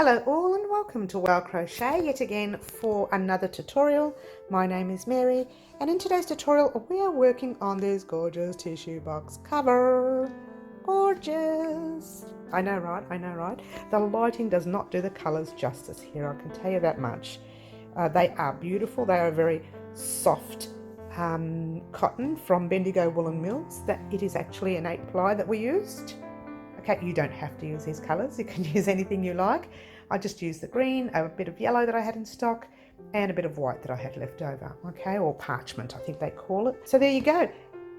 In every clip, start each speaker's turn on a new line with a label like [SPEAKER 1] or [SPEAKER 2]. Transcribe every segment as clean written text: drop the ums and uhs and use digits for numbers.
[SPEAKER 1] Hello all and welcome to Well Crochet yet again for another tutorial. My name is Mary and in today's tutorial we are working on this gorgeous tissue box cover. Gorgeous! I know right? The lighting does not do the colours justice here, I can tell you that much. They are beautiful, they are very soft cotton from Bendigo Woolen Mills. That it is actually an 8-ply that we used. Okay, you don't have to use these colours, you can use anything you like. I just used the green, a bit of yellow that I had in stock, and a bit of white that I had left over, okay, or parchment I think they call it. So there you go.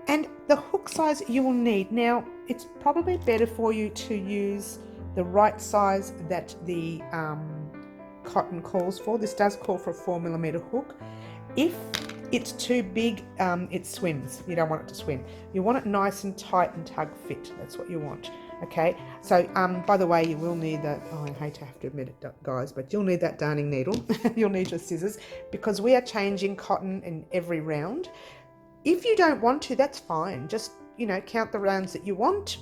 [SPEAKER 1] And the hook size you will need, now it's probably better for you to use the right size that the cotton calls for. This does call for a 4mm hook. If it's too big, it swims. You don't want it to swim. You want it nice and tight and tug fit. That's what you want. Okay, so by the way, you will need that, oh, I hate to have to admit it guys, but you'll need that darning needle. You'll need your scissors because we are changing cotton in every round. If you don't want to, that's fine. Just, you know, count the rounds that you want.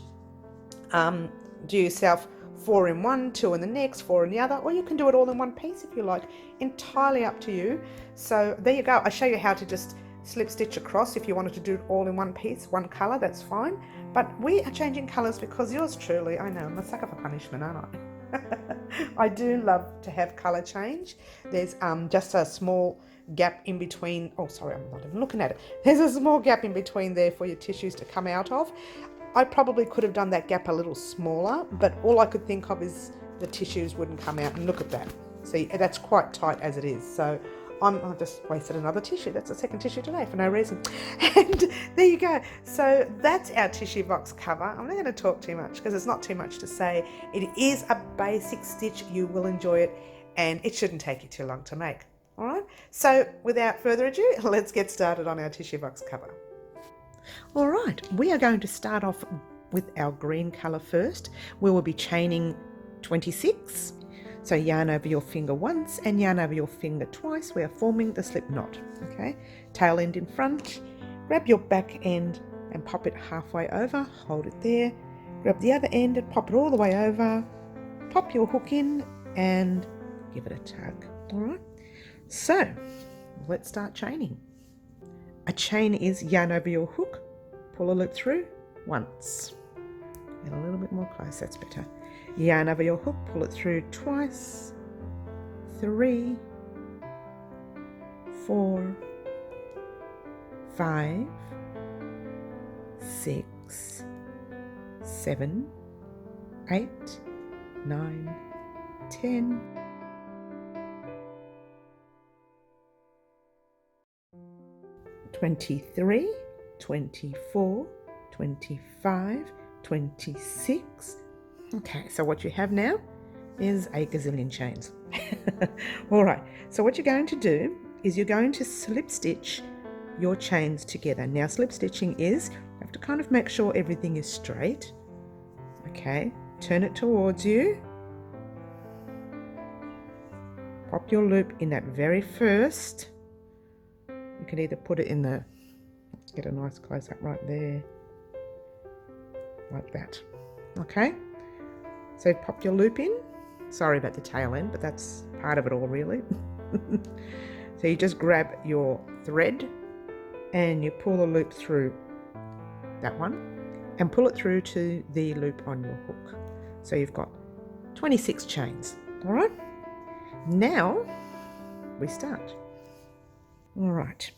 [SPEAKER 1] Do yourself 4 in one, 2 in the next, 4 in the other, or you can do it all in one piece if you like. Entirely up to you. So there you go. I'll show you how to just slip stitch across. If you wanted to do it all in one piece, one colour, that's fine. But we are changing colours because yours truly, I know, I'm a sucker for punishment, aren't I? I do love to have colour change. There's just a small gap in between. Oh, sorry, I'm not even looking at it. There's a small gap in between there for your tissues to come out of. I probably could have done that gap a little smaller, but all I could think of is the tissues wouldn't come out. And look at that. See, that's quite tight as it is. So I just wasted another tissue. That's the second tissue today for no reason. And there you go. So that's our tissue box cover. I'm not going to talk too much because there's not too much to say. It is a basic stitch. You will enjoy it and it shouldn't take you too long to make. All right. So without further ado, let's get started on our tissue box cover. All right. We are going to start off with our green color first. We will be chaining 26. So yarn over your finger once and yarn over your finger twice. We are forming the slip knot, okay? Tail end in front, grab your back end and pop it halfway over, hold it there, grab the other end and pop it all the way over, pop your hook in and give it a tug, all right? So let's start chaining. A chain is yarn over your hook, pull a loop through once. Get a little bit more close, that's better. Yarn over your hook, pull it through twice, 3, 4, 5, 6, 7, 8, 9, 10, 23, 24, 25, 26. Okay, so what you have now is a gazillion chains. All right, so what you're going to do is you're going to slip stitch your chains together. Now slip stitching is, you have to kind of make sure everything is straight. Okay, turn it towards you. Pop your loop in that very first. You can either put it in the, let's get a nice close up right there, like that. Okay. So pop your loop in. Sorry about the tail end, but that's part of it all really. So you just grab your thread and you pull the loop through that one and pull it through to the loop on your hook. So you've got 26 chains. All right. Now we start. All right.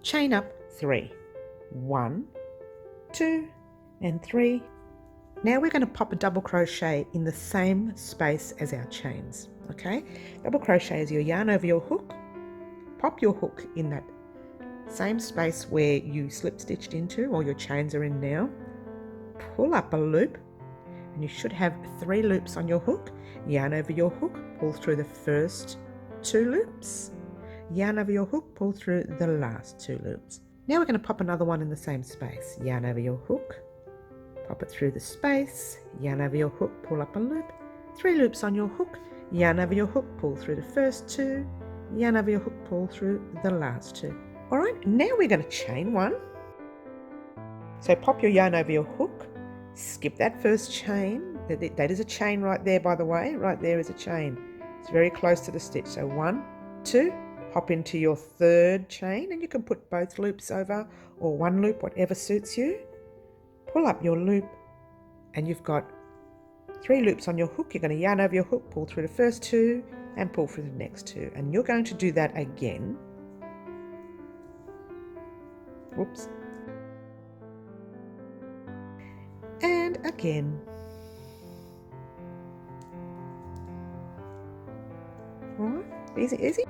[SPEAKER 1] Chain up 3. 1, 2, and 3. Now we're going to pop a double crochet in the same space as our chains, okay? Double crochet is your yarn over your hook, pop your hook in that same space where you slip stitched into or your chains are in now, pull up a loop and you should have 3 loops on your hook, yarn over your hook, pull through the first 2 loops, yarn over your hook, pull through the last 2 loops. Now we're going to pop another one in the same space, yarn over your hook, pop it through the space, yarn over your hook, pull up a loop, 3 loops on your hook, yarn over your hook, pull through the first 2, yarn over your hook, pull through the last 2. All right, now we're going to chain 1. So pop your yarn over your hook, skip that first chain, that is a chain right there, by the way. Right there is a chain. It's very close to the stitch. So 1, 2, hop into your third chain, and you can put both loops over or one loop, whatever suits you. Pull up your loop, and you've got 3 loops on your hook. You're going to yarn over your hook, pull through the first 2 and pull through the next 2, and you're going to do that again. Whoops. And again. All right, easy, easy.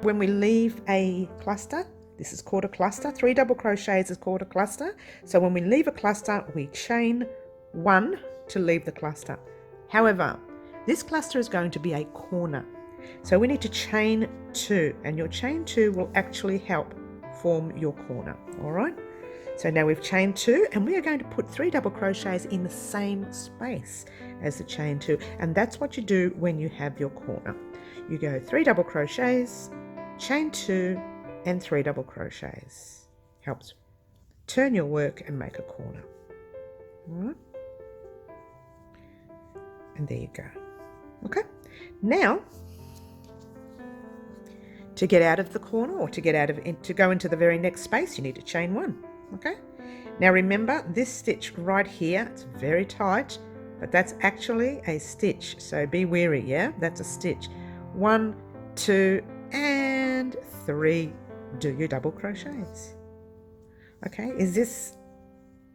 [SPEAKER 1] When we leave a cluster, this is called a cluster. 3 double crochets is called a cluster. So when we leave a cluster, we chain 1 to leave the cluster. However, this cluster is going to be a corner. So we need to chain 2, and your chain 2 will actually help form your corner. All right. So now we've chained 2, and we are going to put 3 double crochets in the same space as the chain 2. And that's what you do when you have your corner. You go 3 double crochets, chain 2 and 3 double crochets. Helps turn your work and make a corner. All right. And there you go. Okay. Now, to get out of the corner, or to go into the very next space, you need to chain 1. Okay. Now remember, this stitch right here, it's very tight, but that's actually a stitch. So be wary, yeah? That's a stitch. 1, 2, and 3. Do your double crochets. Okay, is this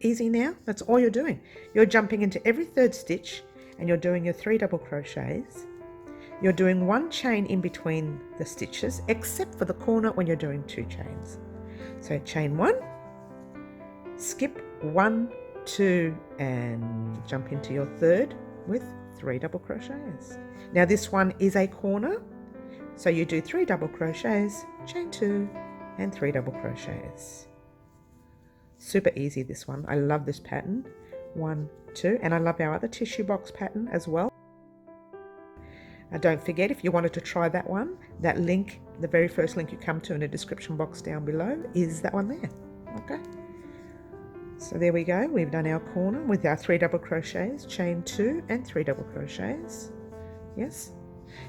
[SPEAKER 1] easy now? That's all you're doing. You're jumping into every 3rd stitch, and you're doing your 3 double crochets. You're doing 1 chain in between the stitches, except for the corner when you're doing 2 chains. So chain 1, skip 1, 2, and jump into your 3rd with 3 double crochets. Now this one is a corner, so you do 3 double crochets, chain 2, and 3 double crochets. Super easy, this one. I love this pattern. 1, 2, and I love our other tissue box pattern as well. Don't forget, if you wanted to try that one, that link, the very first link you come to in the description box down below, is that one there. Okay. So there we go. We've done our corner with our 3 double crochets, chain 2 and 3 double crochets. Yes.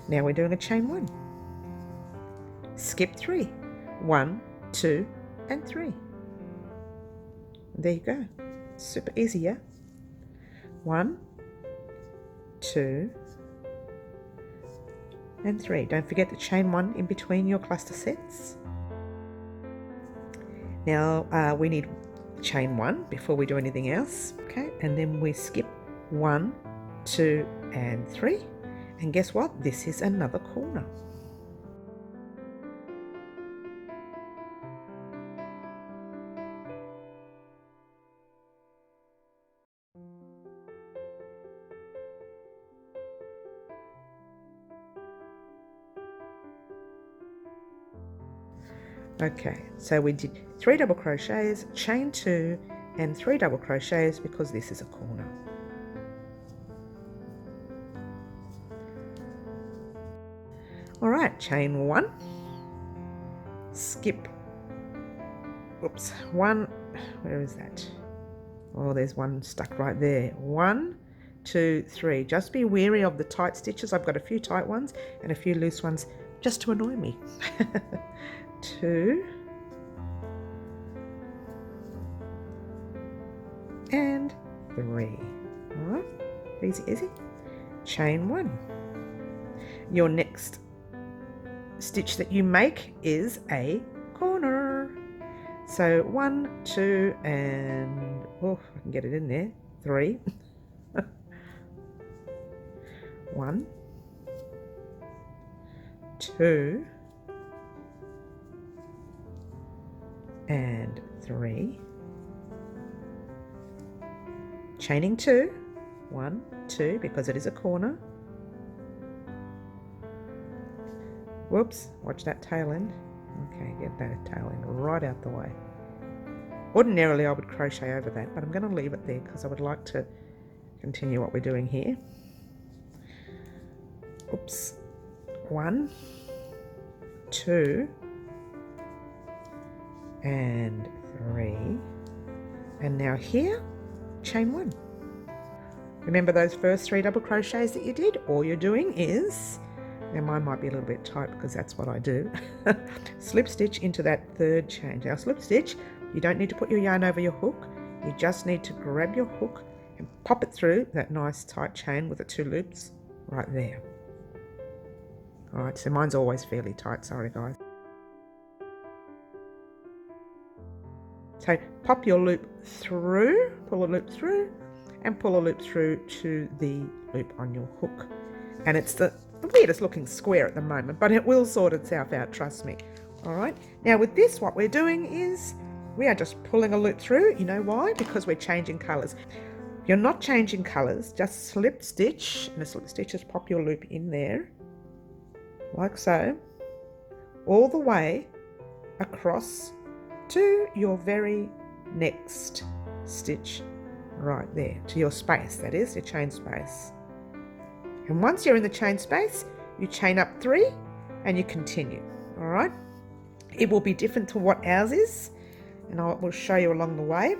[SPEAKER 1] Now we're doing a chain 1. Skip 3. 1, 2, and 3. There you go. Super easy, yeah? 1, 2, and 3. Don't forget to chain 1 in between your cluster sets. Now we need chain 1 before we do anything else. Okay, and then we skip 1, 2, and 3. And guess what? This is another corner. Okay, so we did 3 double crochets, chain 2, and 3 double crochets because this is a corner. All right, chain 1, skip, oops, 1, where is that? Oh, there's one stuck right there. 1, 2, 3. Just be wary of the tight stitches. I've got a few tight ones and a few loose ones just to annoy me. 2 and 3. All right, easy, easy. Chain 1. Your next stitch that you make is a corner. So 1, 2, and oh, I can get it in there. 3. 1, 2, and 3. Chaining 2. 1, 2, because it is a corner. Whoops, watch that tail end. Okay, get that tail end right out the way. Ordinarily I would crochet over that, but I'm going to leave it there because I would like to continue what we're doing here. Oops. 1, 2, and 3. And now here, chain 1. Remember those first 3 double crochets that you did? All you're doing is, now mine might be a little bit tight because that's what I do, slip stitch into that 3rd chain. Now slip stitch, you don't need to put your yarn over your hook, you just need to grab your hook and pop it through that nice tight chain with the 2 loops right there. Alright, so mine's always fairly tight, sorry guys. So pop your loop through, pull a loop through, and pull a loop through to the loop on your hook. And it's the weirdest looking square at the moment, but it will sort itself out, trust me. Alright, now with this what we're doing is we are just pulling a loop through. You know why? Because we're changing colours. You're not changing colours, just slip stitch, and a slip stitch, just pop your loop in there, like so, all the way across to your very next stitch right there, to your space, that is, your chain space. And once you're in the chain space, you chain up 3 and you continue, all right? It will be different to what ours is, and I will show you along the way.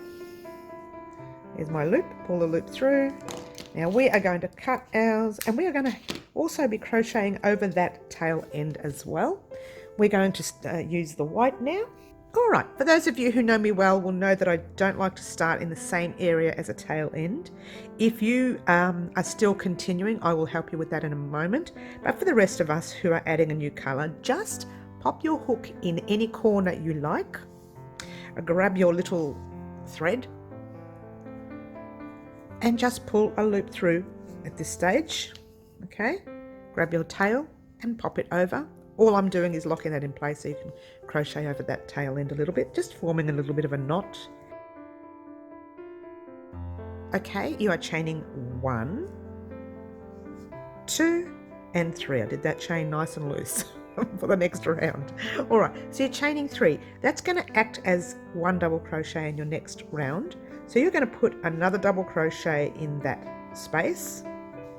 [SPEAKER 1] Here's my loop, pull the loop through. Now we are going to cut ours, and we are going to also be crocheting over that tail end as well. We're going to use the white now. All right, for those of you who know me well will know that I don't like to start in the same area as a tail end. If you are still continuing, I will help you with that in a moment. But for the rest of us who are adding a new colour, just pop your hook in any corner you like. Grab your little thread and just pull a loop through at this stage. Okay, grab your tail and pop it over. All I'm doing is locking that in place so you can crochet over that tail end a little bit, just forming a little bit of a knot. Okay, you are chaining 1, 2, and 3. I did that chain nice and loose for the next round. All right, so you're chaining 3. That's going to act as 1 double crochet in your next round. So you're going to put another double crochet in that space.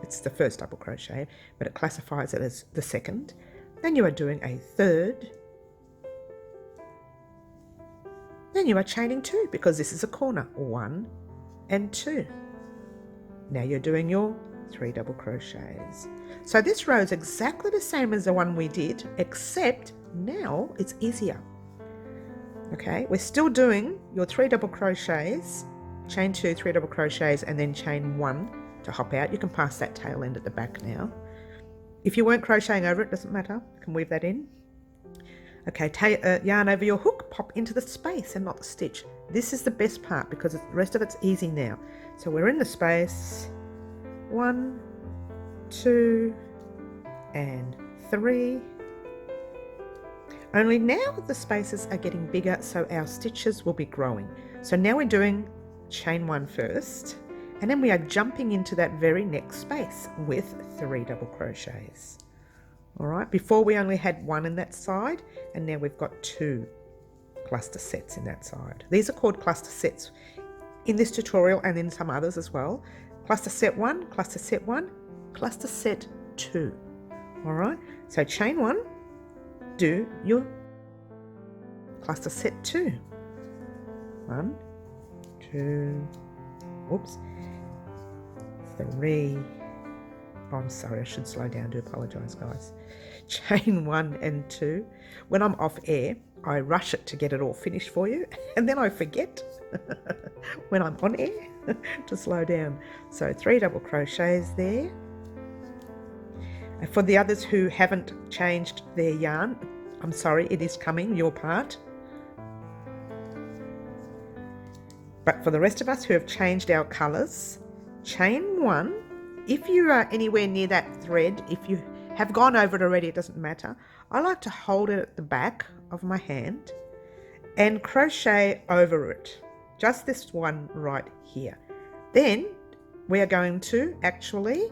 [SPEAKER 1] It's the first double crochet, but it classifies it as the second. Then you are doing a 3rd. Then you are chaining 2 because this is a corner. 1 and 2. Now you're doing your 3 double crochets. So this row is exactly the same as the one we did, except now it's easier. Okay, we're still doing your 3 double crochets, chain 2, 3 double crochets, and then chain 1 to hop out. You can pass that tail end at the back now. If you weren't crocheting over it, doesn't matter, you can weave that in. Okay, yarn over your hook, pop into the space and not the stitch. This is the best part because the rest of it's easy now. So we're in the space, 1, 2, and 3. Only now the spaces are getting bigger, so our stitches will be growing. So now we're doing chain 1 first. And then we are jumping into that very next space with 3 double crochets. All right, before we only had 1 in that side, and now we've got 2 cluster sets in that side. These are called cluster sets in this tutorial and in some others as well. Cluster set 1, cluster set 1, cluster set 2. All right, so chain 1, do your cluster set 2. 1, 2, oops. 3. Oh, I'm sorry, I should slow down. Do apologise, guys. Chain 1 and 2. When I'm off air, I rush it to get it all finished for you, and then I forget when I'm on air to slow down. So 3 double crochets there. And for the others who haven't changed their yarn, I'm sorry, it is coming, your part. But for the rest of us who have changed our colours, chain 1. If you are anywhere near that thread, if you have gone over it already, it doesn't matter. I like to hold it at the back of my hand and crochet over it. Just this one right here. Then we are going to actually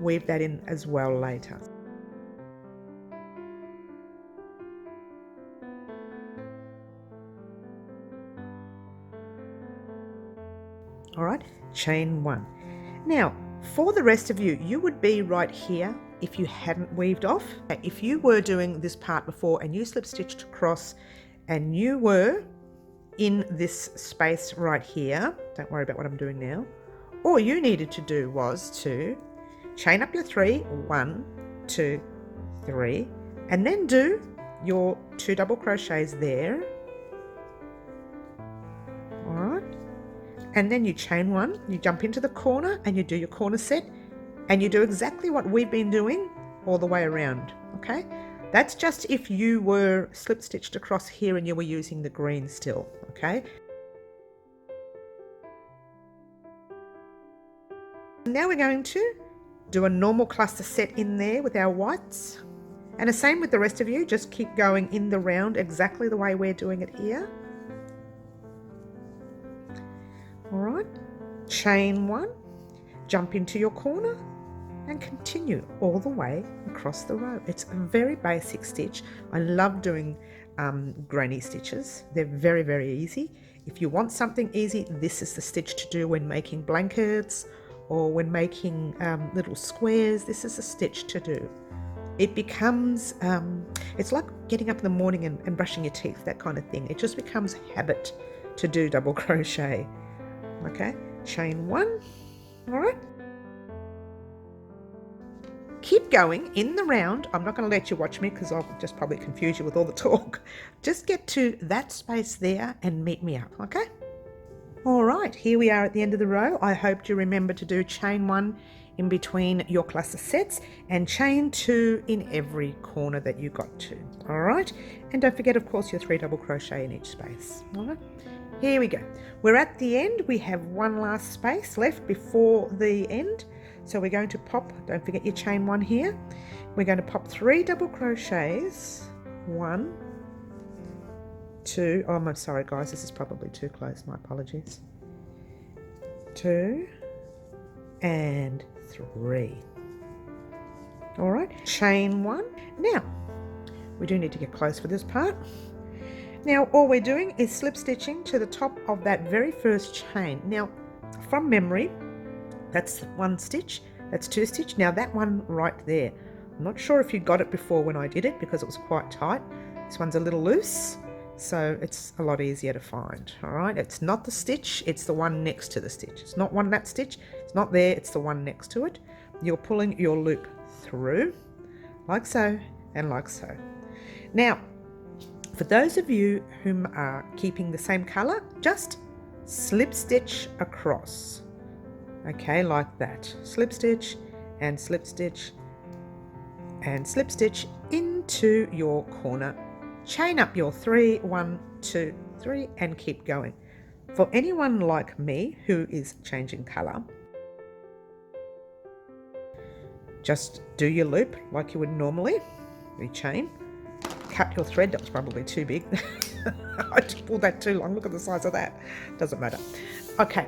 [SPEAKER 1] weave that in as well later. All right, chain 1. Now, for the rest of you, you would be right here if you hadn't weaved off. If you were doing this part before and you slip stitched across and you were in this space right here, don't worry about what I'm doing now, all you needed to do was to chain up your 3, 1, 2, 3, and then do your 2 double crochets there. All right, and then you chain 1, you jump into the corner and you do your corner set, and you do exactly what we've been doing all the way around. Okay, that's just if you were slip stitched across here and you were using the green still. Okay, now we're going to do a normal cluster set in there with our whites, and the same with the rest of you. Just keep going in the round exactly the way we're doing it here. All right, chain 1, jump into your corner and continue all the way across the row. It's a very basic stitch. I love doing granny stitches. They're very, very easy. If you want something easy, this is the stitch to do when making blankets or when making little squares. This is a stitch to do. It becomes, it's like getting up in the morning and brushing your teeth, that kind of thing. It just becomes habit to do double crochet. Okay, chain 1, all right. Keep going in the round. I'm not going to let you watch me because I'll just probably confuse you with all the talk. Just get to that space there and meet me up, okay? All right, here we are at the end of the row. I hope you remember to do chain 1 in between your cluster sets and chain 2 in every corner that you got to. All right, and don't forget, of course, your 3 double crochet in each space. All right, here we go. We're at the end. We have one last space left before the end. So we're going to pop, don't forget your chain 1 here. We're going to pop 3 double crochets. 1, 2, oh, I'm sorry guys, this is probably too close, my apologies. 2 and 3. All right, chain 1. Now, we do need to get close for this part. Now, all we're doing is slip stitching to the top of that very first chain. Now, from memory, that's 1 stitch, that's 2 stitch. Now that one right there, I'm not sure if you got it before when I did it because it was quite tight. This one's a little loose, so it's a lot easier to find. All right, it's not the stitch, it's the one next to the stitch. It's not that stitch, it's not there, it's the one next to it. You're pulling your loop through, like so and like so. Now, for those of you whom are keeping the same color, just slip stitch across. Okay, like that. Slip stitch and slip stitch and slip stitch into your corner. Chain up your 3, 1, 2, 3 and keep going. For anyone like me who is changing colour, just do your loop like you would normally. Rechain. Cut your thread. That was probably too big. I just pulled that too long. Look at the size of that. Doesn't matter. Okay.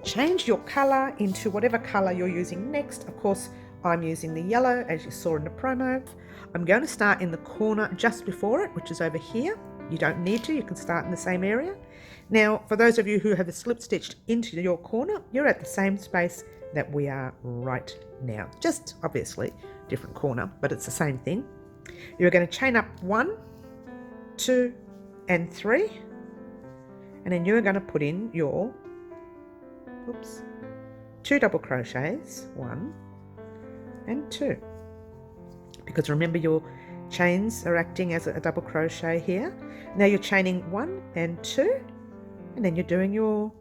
[SPEAKER 1] Change your colour into whatever colour you're using next. Of course, I'm using the yellow, as you saw in the promo. I'm going to start in the corner just before it, which is over here. You don't need to, you can start in the same area. Now, for those of you who have slip stitched into your corner, you're at the same space that we are right now. Just obviously different corner, but it's the same thing. You're going to chain up 1, 2, and 3, and then you're going to put in your 2 double crochets, 1 and 2, because remember your chains are acting as a double crochet here. Now you're chaining 1 and 2, and then you're doing your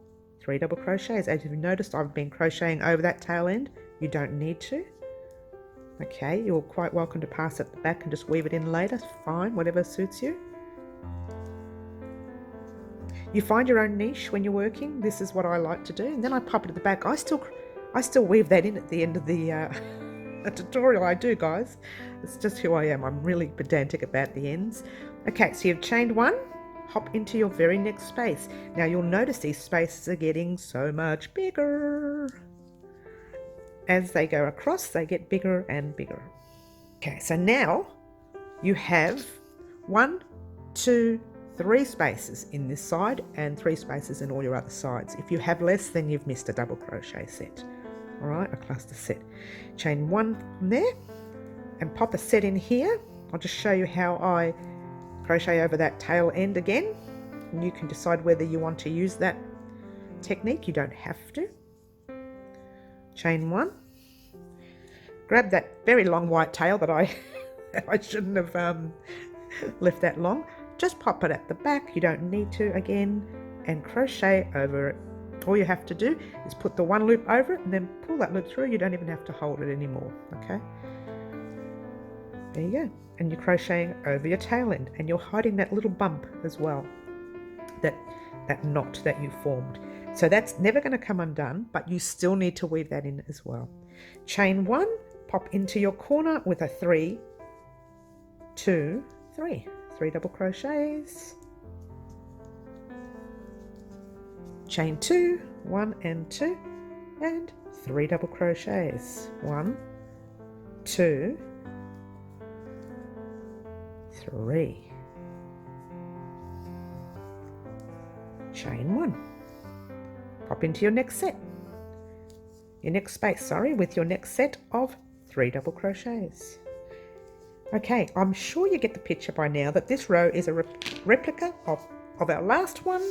[SPEAKER 1] 3 double crochets. As you've noticed, I've been crocheting over that tail end. You don't need to. Okay, you're quite welcome to pass it back and just weave it in later. Fine, whatever suits you. You find your own niche when you're working. This is what I like to do, and then I pop it at the back. I still weave that in at the end of the tutorial. I do, guys. It's just who I am. I'm really pedantic about the ends. Okay, so you've chained 1. Hop into your very next space. Now you'll notice these spaces are getting so much bigger. As they go across, they get bigger and bigger. Okay, so now you have 1, 2, 3 spaces in this side and 3 spaces in all your other sides. If you have less, then you've missed a double crochet set. All right, a cluster set. Chain 1 from there and pop a set in here. I'll just show you how I crochet over that tail end again. And you can decide whether you want to use that technique. You don't have to. chain 1, grab that very long white tail that I shouldn't have left that long, just pop it at the back, you don't need to again, and crochet over it. All you have to do is put the one loop over it and then pull that loop through. You don't even have to hold it anymore. Okay, there you go, and you're crocheting over your tail end, and you're hiding that little bump as well, that knot that you formed. So that's never going to come undone, but you still need to weave that in as well. Chain 1, pop into your corner with a 3, 2, 3, 3 double crochets. Chain 2, 1 and 2, and 3 double crochets. 1, 2, 3. Chain 1. Pop into your next set. Your next space, sorry, with your next set of 3 double crochets. Okay, I'm sure you get the picture by now that this row is a replica of our last one,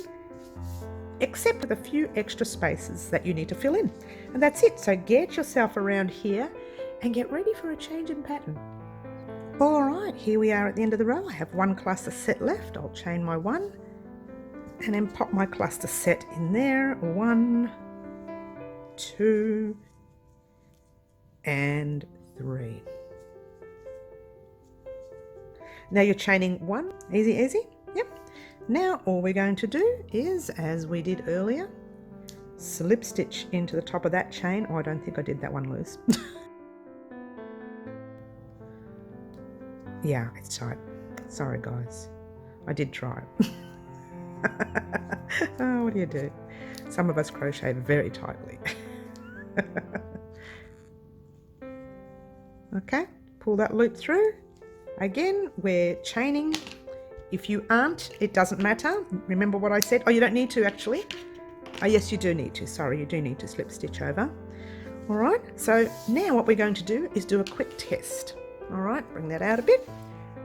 [SPEAKER 1] except with a few extra spaces that you need to fill in. And that's it. So get yourself around here and get ready for a change in pattern. All right, here we are at the end of the row. I have one cluster set left. I'll chain my 1 and then pop my cluster set in there. 1, 2, and 3. Now you're chaining 1, easy, easy. Yep. Now all we're going to do is, as we did earlier, slip stitch into the top of that chain. Oh, I don't think I did that one loose. Yeah, it's tight. Sorry guys, I did try it. Oh, what do you do? Some of us crochet very tightly. Okay, pull that loop through. Again, we're chaining. If you aren't, it doesn't matter. Remember what I said? Oh, you don't need to actually. Oh, yes, you do need to. Sorry, you do need to slip stitch over. All right, so now what we're going to do is do a quick test. All right, bring that out a bit.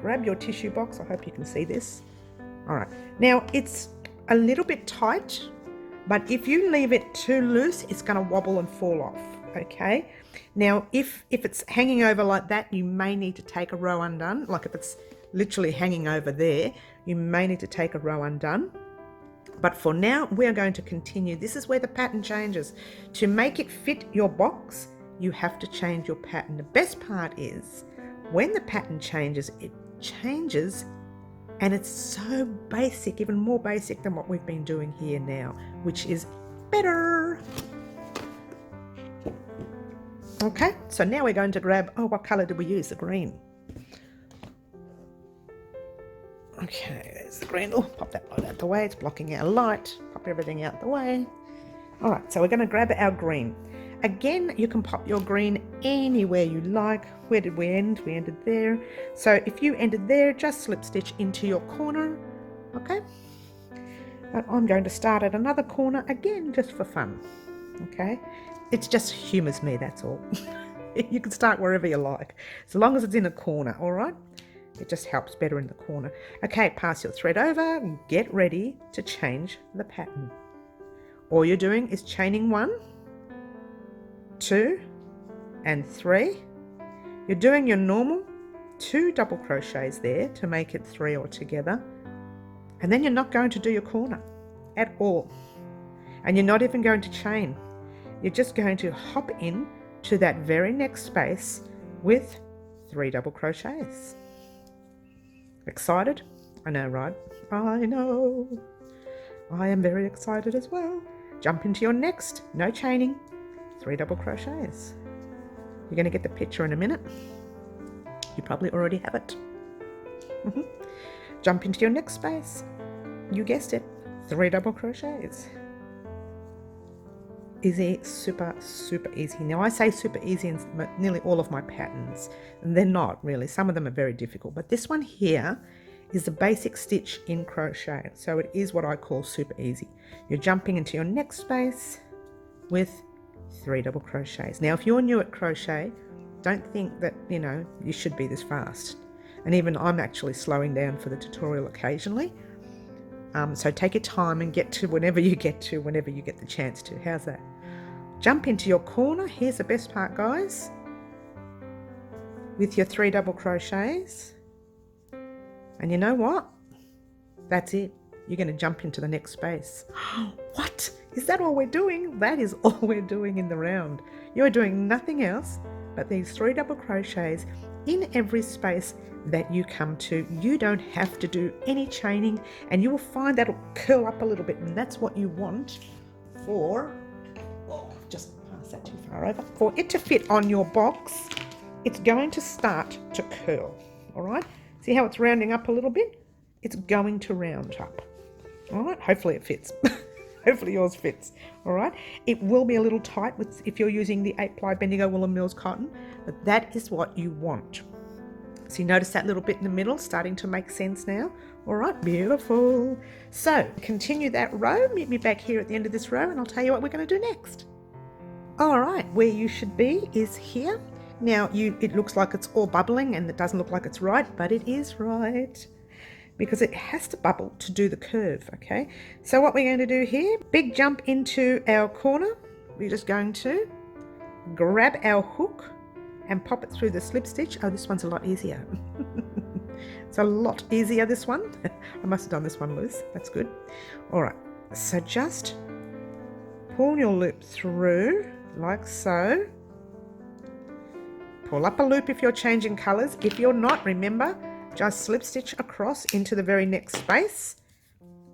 [SPEAKER 1] Grab your tissue box. I hope you can see this. All right, now it's a little bit tight, but if you leave it too loose, it's going to wobble and fall off. Okay, now if it's hanging over like that, you may need to take a row undone. Like if it's literally hanging over there, you may need to take a row undone. But for now, we are going to continue. This is where the pattern changes. To make it fit your box, you have to change your pattern. The best part is when the pattern changes, it changes and it's so basic, even more basic than what we've been doing here now, which is better. Okay, so now we're going to grab, oh, what color did we use? The green. Okay, there's the green. Oh, pop that light out the way. It's blocking our light. Pop everything out the way. All right, so we're going to grab our green. Again, you can pop your green anywhere you like. Where did we end? We ended there. So if you ended there, just slip stitch into your corner. Okay. And I'm going to start at another corner again, just for fun. Okay. It just humours me, that's all. You can start wherever you like, so long as it's in a corner, all right? It just helps better in the corner. Okay, pass your thread over and get ready to change the pattern. All you're doing is chaining 1, 2, and 3. You're doing your normal 2 double crochets there to make it 3 altogether. And then you're not going to do your corner at all. And you're not even going to chain. You're just going to hop in to that very next space with 3 double crochets. Excited? I know, right? I know. I am very excited as well. Jump into your next, no chaining, 3 double crochets. You're going to get the picture in a minute. You probably already have it. Jump into your next space. You guessed it, 3 double crochets. Easy, super, super easy. Now I say super easy in nearly all of my patterns, and they're not really. Some of them are very difficult, but this one here is the basic stitch in crochet. So it is what I call super easy. You're jumping into your next space with 3 double crochets. Now, if you're new at crochet, don't think that, you know, you should be this fast. And even I'm actually slowing down for the tutorial occasionally. So take your time and get to whenever you get the chance to. How's that? jump into your corner. Here's the best part, guys, with your 3 double crochets. And you know what? That's it. You're going to jump into the next space. What? Is that all we're doing? That is all we're doing in the round. You're doing nothing else but these 3 double crochets in every space that you come to. You don't have to do any chaining, and you will find that'll curl up a little bit, and that's what you want for, just pass that too far over, for it to fit on your box. It's going to start to curl, all right? See how it's rounding up a little bit? It's going to round up, all right? Hopefully it fits. Hopefully yours fits, all right? It will be a little tight if you're using the 8-ply Bendigo Woolen Mills cotton, but that is what you want. So you notice that little bit in the middle starting to make sense now? All right, beautiful. So continue that row. Meet me back here at the end of this row and I'll tell you what we're going to do next. All right, where you should be is here. Now, it looks like it's all bubbling and it doesn't look like it's right, but it is right, because it has to bubble to do the curve, okay? So what we're going to do here, big jump into our corner. We're just going to grab our hook and pop it through the slip stitch. Oh, this one's a lot easier. It's a lot easier, this one. I must have done this one loose. That's good. All right, so just pull your loop through like so. Pull up a loop if you're changing colours. If you're not, remember, just slip stitch across into the very next space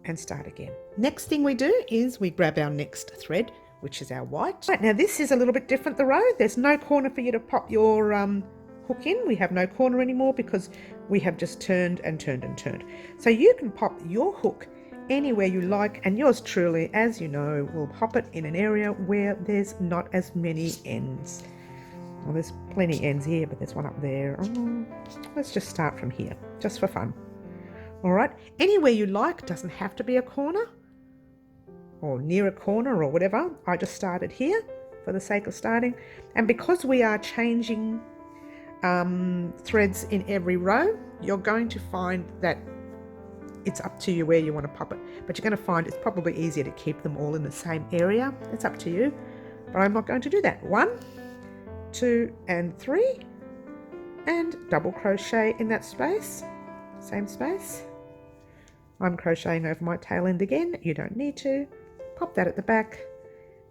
[SPEAKER 1] and start again. Next thing we do is we grab our next thread, which is our white. Right, now this is a little bit different, the row. There's no corner for you to pop your hook in. We have no corner anymore because we have just turned and turned and turned. So you can pop your hook anywhere you like, and yours truly, as you know, will pop it in an area where there's not as many ends. Well, there's plenty ends here, but there's one up there. Let's just start from here, just for fun. All right, anywhere you like, doesn't have to be a corner or near a corner or whatever. I just started here for the sake of starting. And because we are changing threads in every row, you're going to find that it's up to you where you want to pop it. But you're going to find it's probably easier to keep them all in the same area. It's up to you, but I'm not going to do that. 1, 2 and 3, and double crochet in that space, same space. I'm crocheting over my tail end again. You don't need to. Pop that at the back,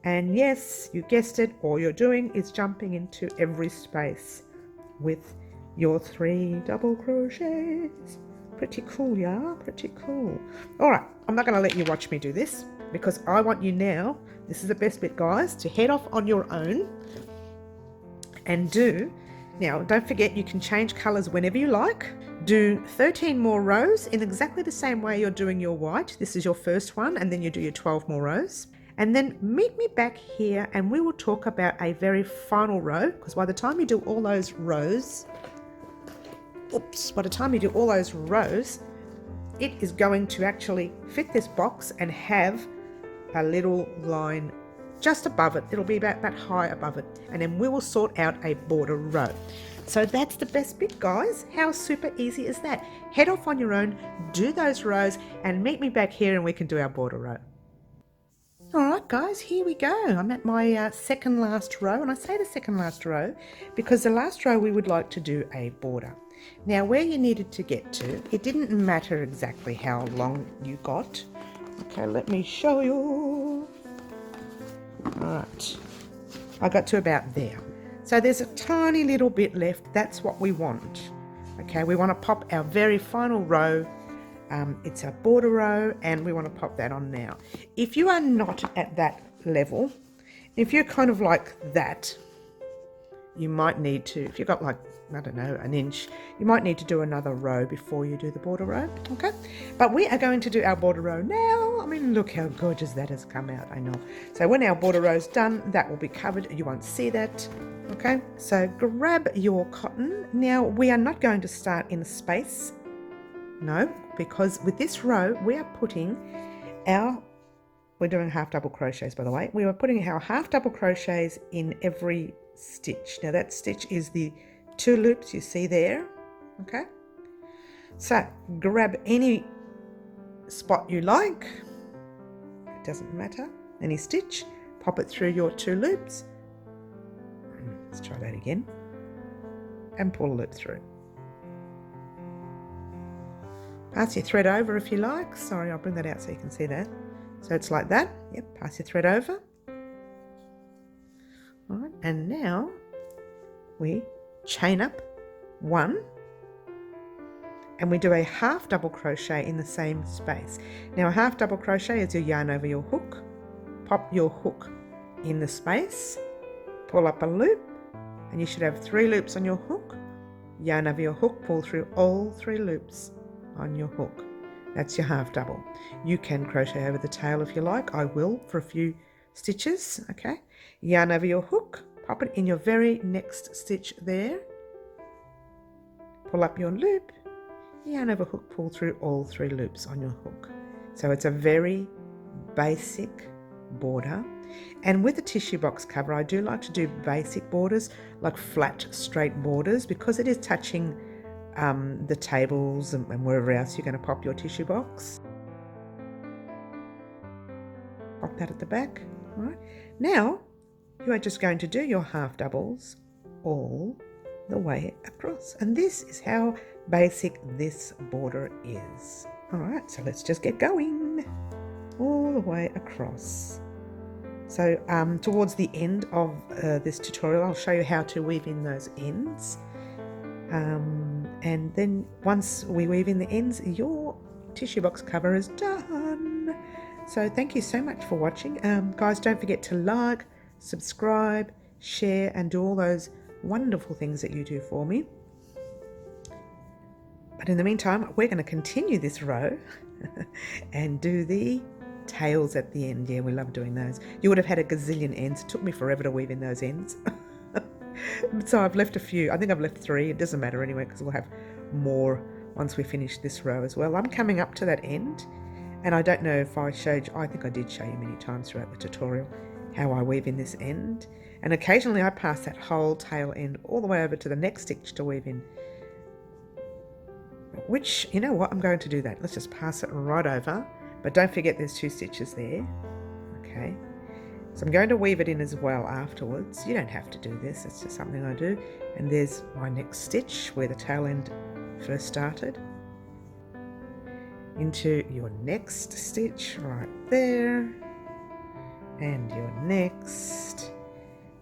[SPEAKER 1] and yes, you guessed it, all you're doing is jumping into every space with your 3 double crochets. Pretty cool, yeah, pretty cool. All right, I'm not going to let you watch me do this because I want you now, this is the best bit, guys, to head off on your own and do. Now, don't forget, you can change colours whenever you like. Do 13 more rows in exactly the same way you're doing your white. This is your first one, and then you do your 12 more rows. And then meet me back here and we will talk about a very final row, because by the time you do all those rows, by the time you do all those rows, it is going to actually fit this box and have a little line just above it. It'll be about that high above it, and then we will sort out a border row. So that's the best bit, guys. How super easy is that? Head off on your own, do those rows, and meet me back here and we can do our border row. All right, guys, here we go. I'm at my second last row, and I say the second last row because the last row we would like to do a border. Now, where you needed to get to, it didn't matter exactly how long you got. Okay, let me show you. Right, I got to about there. So there's a tiny little bit left. That's what we want. Okay, we want to pop our very final row. It's a border row, and we want to pop that on now. If you are not at that level, if you're kind of like that, you might need to, if you've got like, I don't know, an inch, you might need to do another row before you do the border row, okay? But we are going to do our border row now. I mean, look how gorgeous that has come out, I know. So when our border row is done, that will be covered. You won't see that, okay? So grab your cotton. Now, we are not going to start in a space, no, because with this row, we are putting our, we're doing half double crochets, by the way. We are putting our half double crochets in every stitch. Now that stitch is the 2 loops you see there, okay? So grab any spot you like, it doesn't matter, any stitch, pop it through your 2 loops. Let's try that again. And pull a loop through. Pass your thread over if you like. Sorry, I'll bring that out so you can see that. So it's like that. Yep, pass your thread over. All right, and now we chain up 1 and we do a half double crochet in the same space. Now a half double crochet is your yarn over your hook. Pop your hook in the space, pull up a loop, and you should have 3 loops on your hook. Yarn over your hook, pull through all 3 loops on your hook. That's your half double. You can crochet over the tail if you like. I will for a few stitches. Okay, yarn over your hook, pop it in your very next stitch there, pull up your loop, yarn over hook, pull through all 3 loops on your hook. So it's a very basic border. And with the tissue box cover, I do like to do basic borders, like flat straight borders, because it is touching the tables and wherever else you're going to pop your tissue box. Pop that at the back. All right. Now you are just going to do your half doubles all the way across, and this is how basic this border is. All right, so let's just get going all the way across. So towards the end of this tutorial, I'll show you how to weave in those ends. And then once we weave in the ends, your tissue box cover is done. So thank you so much for watching. Guys, don't forget to like, subscribe, share, and do all those wonderful things that you do for me. But in the meantime, we're going to continue this row and do the tails at the end. Yeah, we love doing those. You would have had a gazillion ends. It took me forever to weave in those ends. So I've left a few. I think I've left 3. It doesn't matter anyway, because we'll have more once we finish this row as well. I'm coming up to that end, and I don't know if I showed you, I think I did show you many times throughout the tutorial how I weave in this end. And occasionally I pass that whole tail end all the way over to the next stitch to weave in. Which, you know what, I'm going to do that. Let's just pass it right over. But don't forget there's 2 stitches there. Okay. So I'm going to weave it in as well afterwards. You don't have to do this, it's just something I do. And there's my next stitch where the tail end first started. Into your next stitch right there. And your next.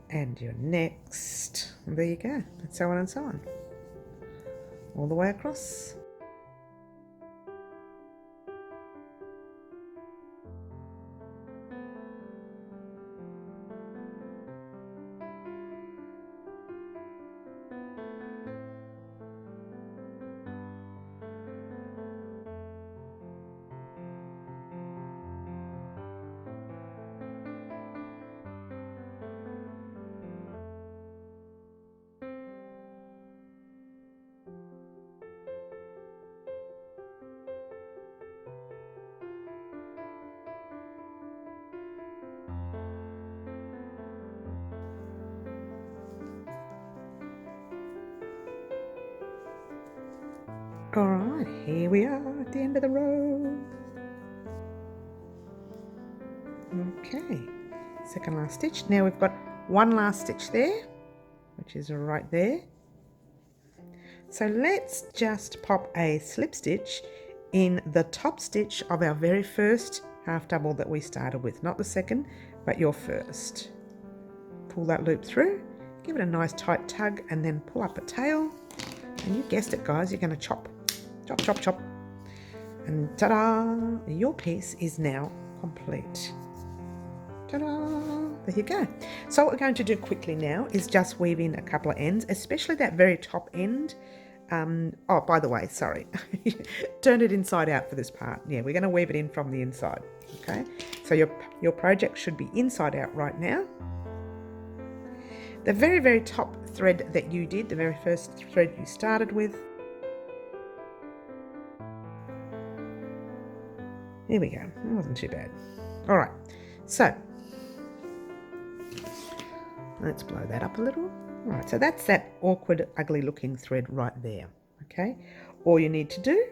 [SPEAKER 1] And your next. And there you go. And so on and so on. All the way across. Alright, here we are at the end of the row. Okay, second last stitch. Now we've got one last stitch there, which is right there. So let's just pop a slip stitch in the top stitch of our very first half double that we started with, not the second, but your first. Pull that loop through, give it a nice tight tug, and then pull up a tail. And you guessed it, guys, you're going to chop. Chop, chop, chop. And ta-da! Your piece is now complete. Ta-da! There you go. So what we're going to do quickly now is just weave in a couple of ends, especially that very top end. Oh, by the way, sorry. Turn it inside out for this part. Yeah, we're going to weave it in from the inside. Okay? So your project should be inside out right now. The very, very top thread that you did, the very first thread you started with. There we go. It wasn't too bad. All right. So let's blow that up a little. All right. So that's that awkward, ugly looking thread right there. Okay. All you need to do,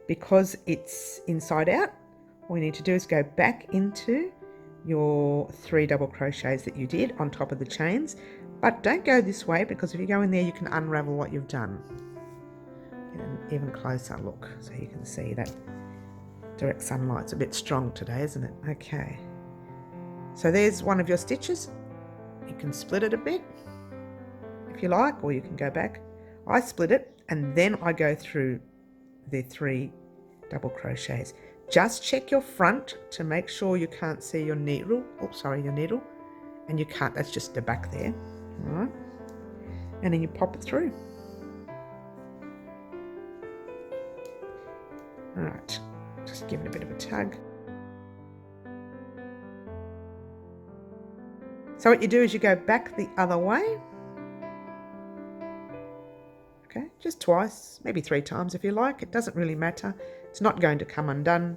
[SPEAKER 1] because it's inside out, all you need to do is go back into your 3 double crochets that you did on top of the chains, but don't go this way, because if you go in there you can unravel what you've done. Get an even closer look so you can see that direct sunlight's a bit strong today, isn't it? Okay, so there's one of your stitches. You can split it a bit if you like, or you can go back. I split it and then I go through the 3 double crochets. Just check your front to make sure you can't see your needle. Oops, sorry, your needle. And you can't, that's just the back there. All right. And then you pop it through. All right, just give it a bit of a tug. So what you do is you go back the other way. Okay, just twice, maybe 3 times if you like. It doesn't really matter. It's not going to come undone.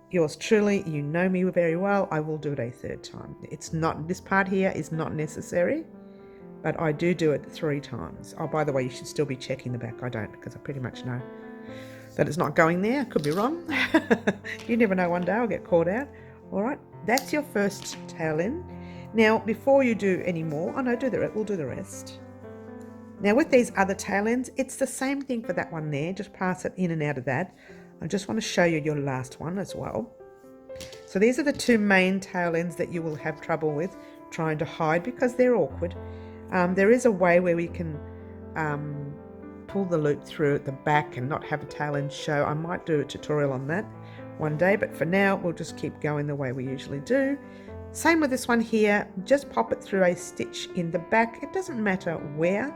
[SPEAKER 1] Yours truly, you know me very well, I will do it a 3rd time. It's not, this part here is not necessary, but I do it 3 times. Oh, by the way, you should still be checking the back. I don't, because I pretty much know that it's not going there. Could be wrong. You never know, one day I'll get caught out. All right, that's your first tail end. Now, before you do any more, oh no, we'll do the rest. Now with these other tail ends, it's the same thing for that one there. Just pass it in and out of that. I just want to show you your last one as well. So these are the 2 main tail ends that you will have trouble with trying to hide because they're awkward. There is a way where we can pull the loop through at the back and not have a tail end show. I might do a tutorial on that one day, but for now we'll just keep going the way we usually do. Same with this one here. Just pop it through a stitch in the back. It doesn't matter where.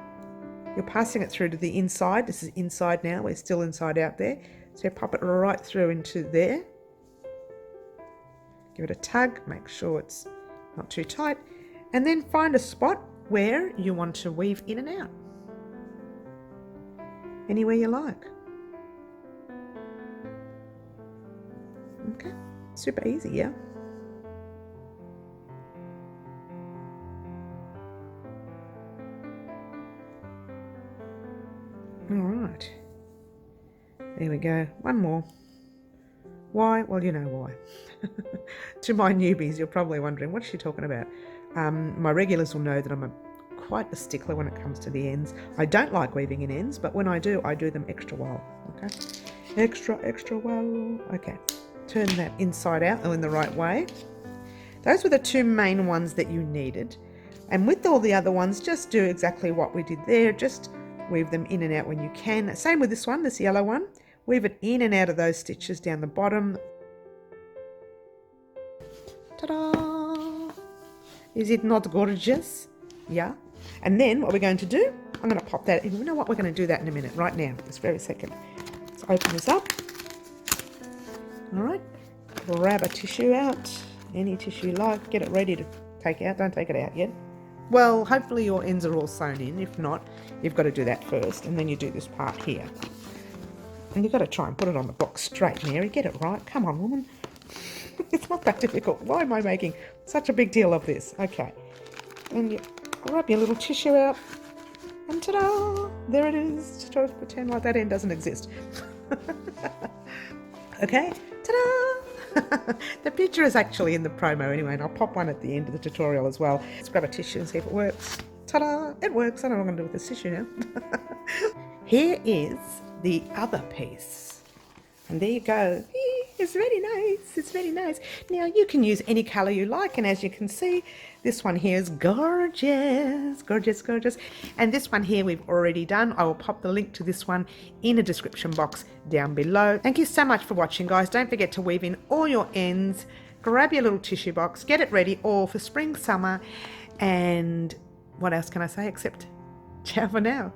[SPEAKER 1] You're passing it through to the inside. This is inside now. We're still inside out there. So you pop it right through into there. Give it a tug. Make sure it's not too tight. And then find a spot where you want to weave in and out. Anywhere you like. Okay. Super easy, yeah? All right, there we go. One more. Why? Well, you know why. To my newbies, you're probably wondering, what's she talking about? My regulars will know that I'm quite a stickler when it comes to the ends. I don't like weaving in ends, but when I do them extra well. Okay, extra well. Okay, turn that inside out or in the right way. Those were the 2 main ones that you needed, and with all the other ones, just do exactly what we did there. Just weave them in and out when you can. Same with this one, this yellow one. Weave it in and out of those stitches down the bottom. Ta-da! Is it not gorgeous? Yeah. And then what we're going to do, I'm going to pop that in. You know what? We're going to do that in a minute, right now, this very second. Let's open this up. All right. Grab a tissue out. Any tissue you like. Get it ready to take out. Don't take it out yet. Well, hopefully your ends are all sewn in. If not, you've got to do that first, and then you do this part here. And you've got to try and put it on the box straight, Mary. Get it right. Come on, woman. It's not that difficult. Why am I making such a big deal of this? Okay. And you grab your little tissue out, and ta-da! There it is. Just try to pretend like that end doesn't exist. Okay. Ta-da! The picture is actually in the promo anyway, and I'll pop one at the end of the tutorial as well. Let's grab a tissue and see if it works. Ta-da! It works. I don't know what I'm going to do with this tissue now. Here is the other piece. And there you go. It's very nice. It's very nice. Now you can use any colour you like, and as you can see, this one here is gorgeous. Gorgeous, gorgeous. And this one here we've already done. I will pop the link to this one in the description box down below. Thank you so much for watching, guys. Don't forget to weave in all your ends. Grab your little tissue box. Get it ready all for spring, summer. And what else can I say except ciao for now.